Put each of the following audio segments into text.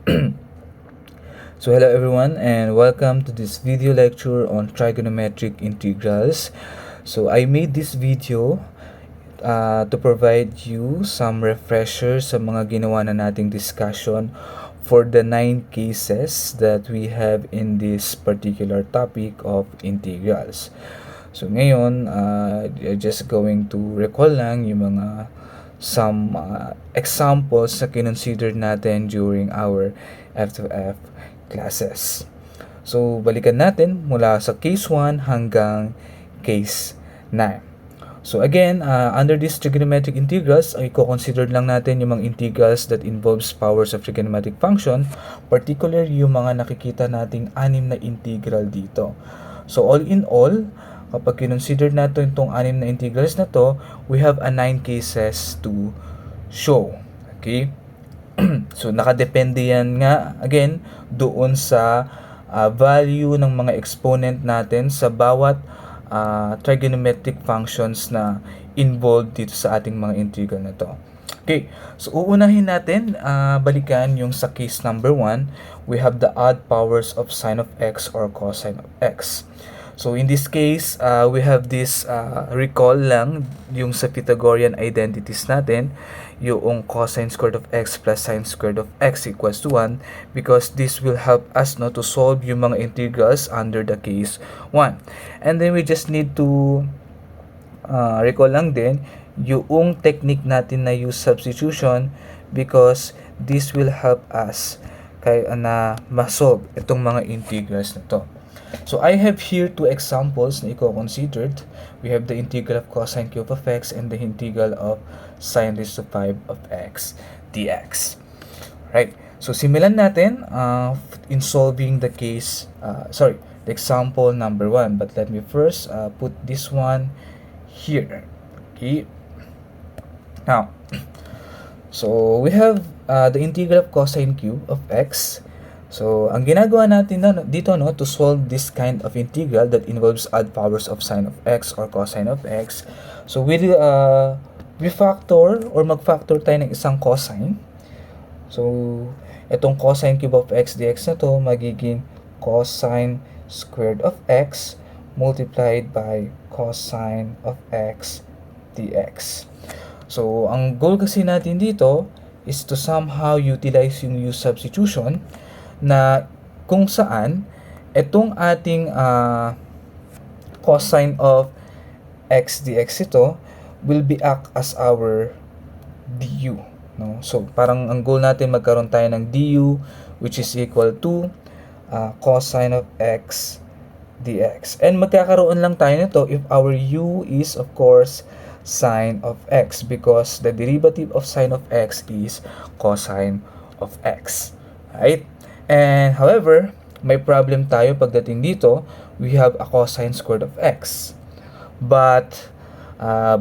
So hello everyone and welcome to this video lecture on trigonometric integrals. So I made this video to provide you some refresher sa mga ginawa na nating discussion for the 9 cases that we have in this particular topic of integrals. So ngayon, just going to recall lang yung mga some examples na kinonsider natin during our F2F classes. So, balikan natin mula sa case 1 hanggang case 9. So again, under these trigonometric integrals, ay consider lang natin yung mga integrals that involves powers of trigonometric function, particularly yung mga nakikita nating 6 na integral dito. So all in all, kapag kinonsider natin itong 6 na integrals na to, we have a 9 cases to show. Okay? So nakadepende yan nga, again, doon sa value ng mga exponent natin sa bawat trigonometric functions na involved dito sa ating mga integral na to. Okay, so uunahin natin, balikan yung sa case number 1, we have the odd powers of sine of x or cosine of x. So in this case, we have this, recall lang yung sa Pythagorean identities natin, yung cosine squared of x plus sine squared of x equals to 1, because this will help us to solve yung mga integrals under the case 1. And then we just need to recall lang din yung technique natin na use substitution, because this will help us na ma-solve itong mga integrals na to. So I have here 2 examples na i-considered. We have the integral of cosine cube of x and the integral of sine raised to 5 of x dx. Right. So simulan natin in solving the case, the example number 1. But let me first put this one here. Okay. Now, so we have the integral of cosine cube of x. So, ang ginagawa natin dito to solve this kind of integral that involves odd powers of sine of x or cosine of x. So, we factor or mag-factor tayo ng isang cosine. So, itong cosine cube of x dx na to magiging cosine squared of x multiplied by cosine of x dx. So, ang goal kasi natin dito is to somehow utilize yung use substitution, na kung saan itong ating cosine of x dx ito will be act as our du. No? So, parang ang goal natin magkaroon tayo ng du which is equal to cosine of x dx. And magkakaroon lang tayo nito if our u is of course sine of x, because the derivative of sine of x is cosine of x. Right? And however, may problem tayo pagdating dito. We have a cosine squared of x. But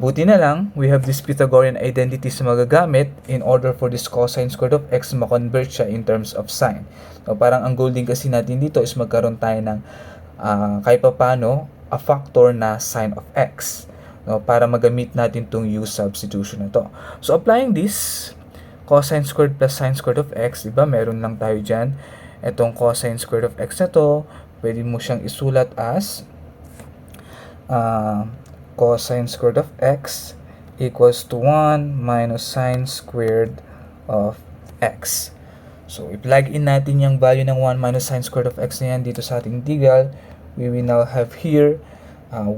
buti na lang, we have this Pythagorean identities na magagamit in order for this cosine squared of x ma-convert siya in terms of sine. So, parang ang goal din kasi natin dito is magkaroon tayo ng kahit papano a factor na sine of x, no, para magamit natin tong use substitution na to. So applying this cosine squared plus sine squared of x, diba? Meron lang tayo dyan. Itong cosine squared of x na to, pwede mo siyang isulat as cosine squared of x equals to 1 minus sine squared of x. So, i-plug in natin yung value ng 1 minus sine squared of x na yan dito sa ating integral. We will now have here 1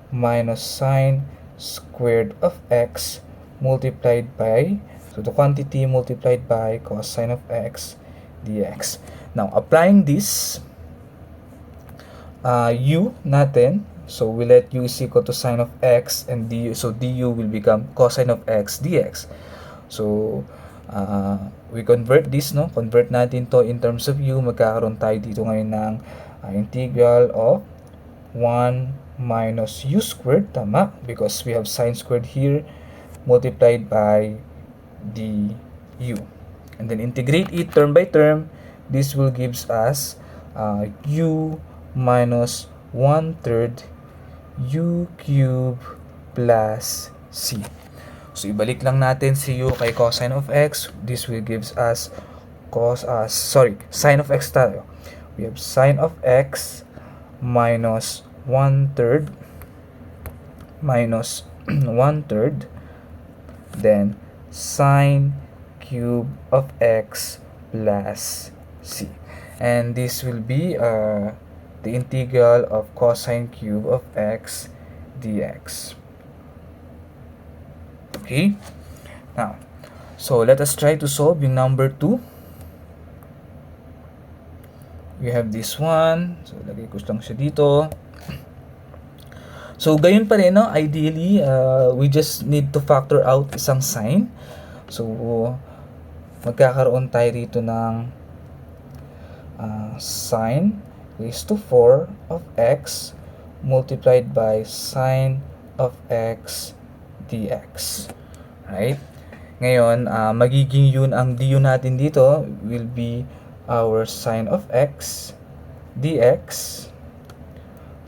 minus sine squared of x multiplied by, so the quantity multiplied by cosine of x dx. Now, applying this u natin, so we let u is equal to sine of x and du, so du will become cosine of x dx. So, we convert this, convert natin to in terms of u. Magkakaroon tayo dito ngayon ng integral of 1 minus u squared, tama, because we have sine squared here multiplied by du. And then integrate it term by term. This will gives us u minus 1/3 u cube plus c. So ibalik lang natin si u kay cosine of x. This will gives us sine of x tayo. We have sine of x minus 1/3 minus 1/3, then sine cube of x plus c. And this will be the integral of cosine cube of x dx. Okay? Now, so let us try to solve yung number 2. We have this one. So, lagay ko lang siya dito. So, gayon pa rin, no? Ideally, we just need to factor out isang sign. So, magkakaroon tayo dito ng sine raised to 4 of x multiplied by sine of x dx. Right? Ngayon, magiging yun, ang du natin dito will be our sine of x dx.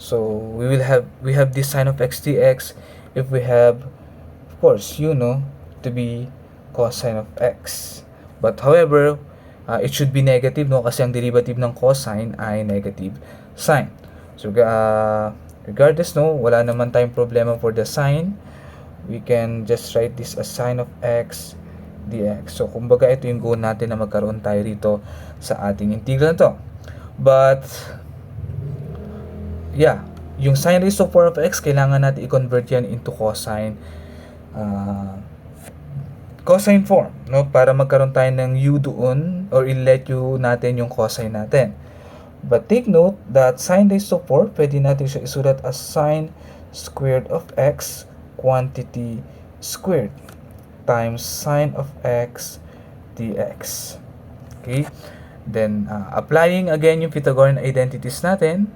So, we have this sine of x dx if we have, of course, to be cosine of x. But however, it should be negative, no? Kasi ang derivative ng cosine ay negative sine. So, regardless, no? Wala naman tayong problema for the sine. We can just write this as sine of x dx. So, kumbaga, ito yung goal natin na magkaroon tayo rito sa ating integral to. But, yeah, yung sine raised to 4 of x, kailangan natin i-convert yan into cosine form, no? Para magkaroon tayo ng u doon, or i-let u natin yung cosine natin. But take note that sine raised to 4, pwede natin siya isulat as sine squared of x quantity squared times sine of x dx. Okay? Then, applying again yung Pythagorean identities natin,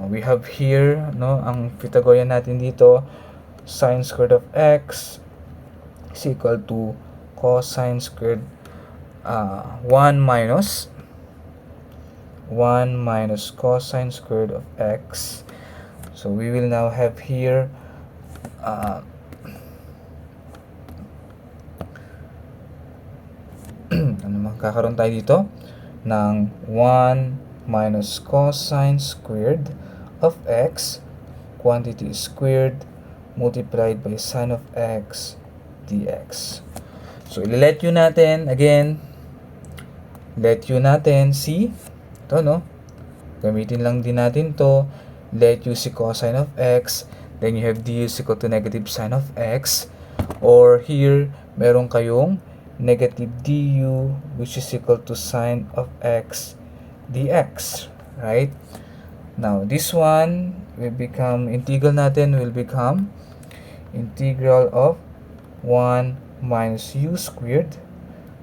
we have here, no, ang Pythagorean natin dito, sine squared of x is equal to cosine squared 1 minus cosine squared of x. So we will now have here magkakaroon tayo dito ng 1 minus cosine squared of x quantity squared multiplied by sine of x dx. So, let u natin, again, let u natin si, ito, no? Gamitin lang din natin to. Let u si cosine of x, then you have du is equal to negative sine of x, or here, meron kayong negative du which is equal to sine of x dx, right? Now, this one will become, integral natin will become integral of 1 minus u squared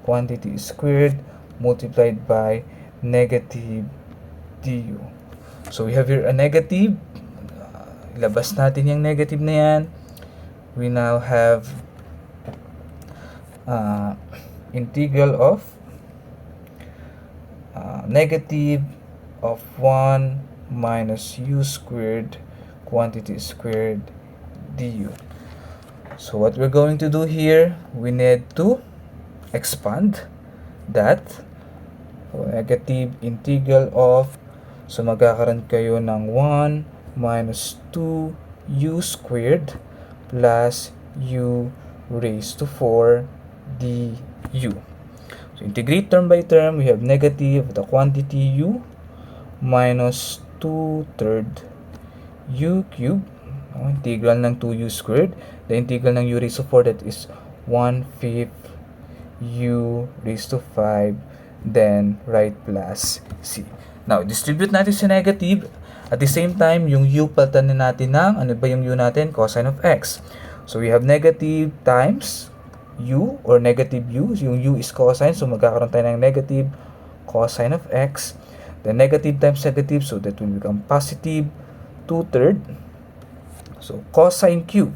quantity squared multiplied by negative du. So, we have here a negative. Ilabas natin yung negative na yan. We now have integral of negative of 1 minus u squared quantity squared du. So what we're going to do here, we need to expand that. So negative integral of, so magkakaroon kayo ng 1 minus 2 u squared plus u raised to 4 du. So integrate term by term, we have negative the quantity u minus 2/3 u cubed, integral ng 2u squared, the integral ng u raised to 4, that is 1/5 u raised to 5, then write plus c. Now, distribute natin sa negative. At the same time, yung u palitan na natin ng, ano ba yung u natin? Cosine of x. So, we have negative times u, or negative u. Yung u is cosine, so magkakaroon tayo ng negative cosine of x. Then, negative times negative, so that will become positive 2/3. So, cosine cube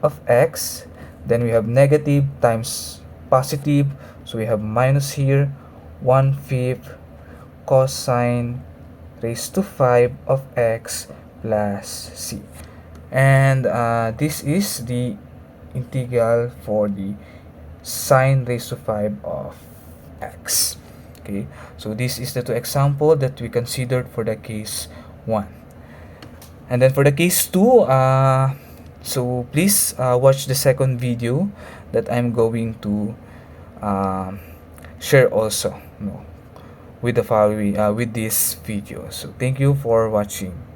of x. Then, we have negative times positive. So, we have minus here, 1/5 cosine raised to 5 of x plus c. And this is the integral for the sine raised to 5 of x. Okay, so this is the two example that we considered for the case 1. And then for the case 2, so please watch the second video that I'm going to um, share also, with the following with this video. So thank you for watching.